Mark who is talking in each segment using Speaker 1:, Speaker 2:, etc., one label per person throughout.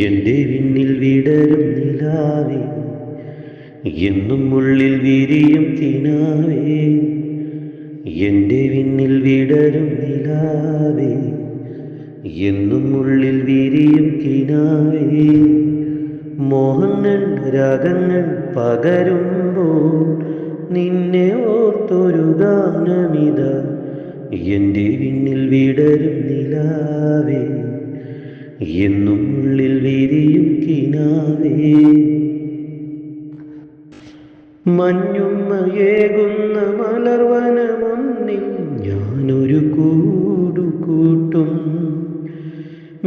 Speaker 1: എന്റെ വിണ്ണിൽ വിടരും നിലാവേ, എന്നും ഉള്ളിൽ വിരിയും കിനാവേ. എന്റെ വിണ്ണിൽ വിടരും നിലാവേ, എന്നും ഉള്ളിൽ വിരിയും കിനാവേ. മോഹങ്ങൾ രാഗങ്ങൾ പകരുമ്പോൾ നിന്നെ ഓർത്തൊരു ഗാനമിത. എന്റെ വിണ്ണിൽ വിടരും നിലാവേ, എന്നും ഉള്ളിൽ വിരിയും കിനാവേ. മഞ്ഞുമ്മയേകുന്ന മലർവനമൊന്നിൽ ഞാനൊരു കൂടു കൂട്ടും.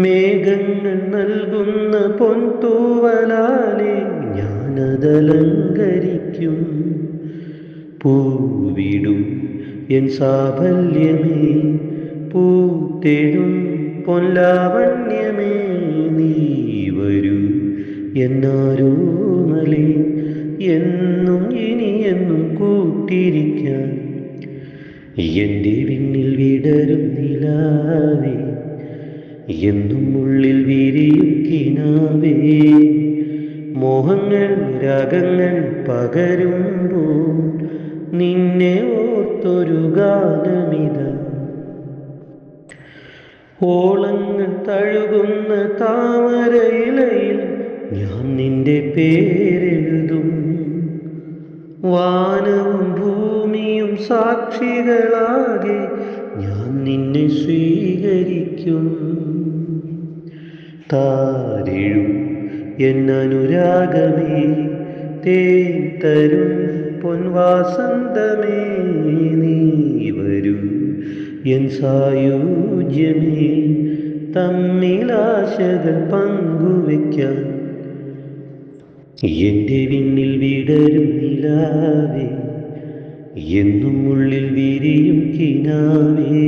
Speaker 1: മേഘങ്ങൾ നൽകുന്ന പൊൻതൂവലാലെ ഞാനതലങ്കരിക്കും. പൂവിടും എൻ സാഫല്യമേ, പൂത്തെഴും പൊൻലാവണ്യമേ, നീ വരൂ എന്നാരോമലേ, എന്നും ഇനിയെന്നും കൂട്ടിരിക്കാൻ. എന്റെ വിണ്ണിൽ വിടരും നിലാവേ, എന്നും ഉള്ളിൽ വിരിയും കിനാവേ. മോഹങ്ങൾ രാഗങ്ങൾ പകരുമ്പോൾ നിന്നെ ഓർത്തൊരു ഗാനമിത. ഓളങ്ങൾ തഴുകുന്ന താമരയിലയിൽ ഞാൻ നിന്റെ പേരെഴുതും. വാനവും ഭൂമിയും സാക്ഷികളാകെ ഞാൻ നിന്നെ സ്വീകരിക്കും. താരെഴും എന്നനുരാഗമേ, തേൻ തരും പൊൻവാസന്തമേ, നീ വരൂ എൻ സായുജ്യമേ, തമ്മിലാശകൾ പങ്കുവയ്ക്കാൻ. എന്റെ വിണ്ണിൽ വിടരും നിലാവേ, എന്നും ഉള്ളിൽ വിരിയും കിനാവേ.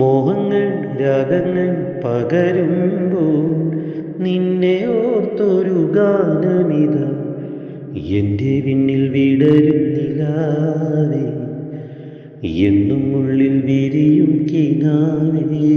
Speaker 1: മോഹങ്ങൾ രാഗങ്ങൾ പകരുമ്പോൾ നിന്നെ ഓർത്തൊരു ഗാനമിത. എന്റെ വിണ്ണിൽ വിടരും നിലാവേ, എന്നും ഉള്ളിൽ വിരിയും കിനാവേ.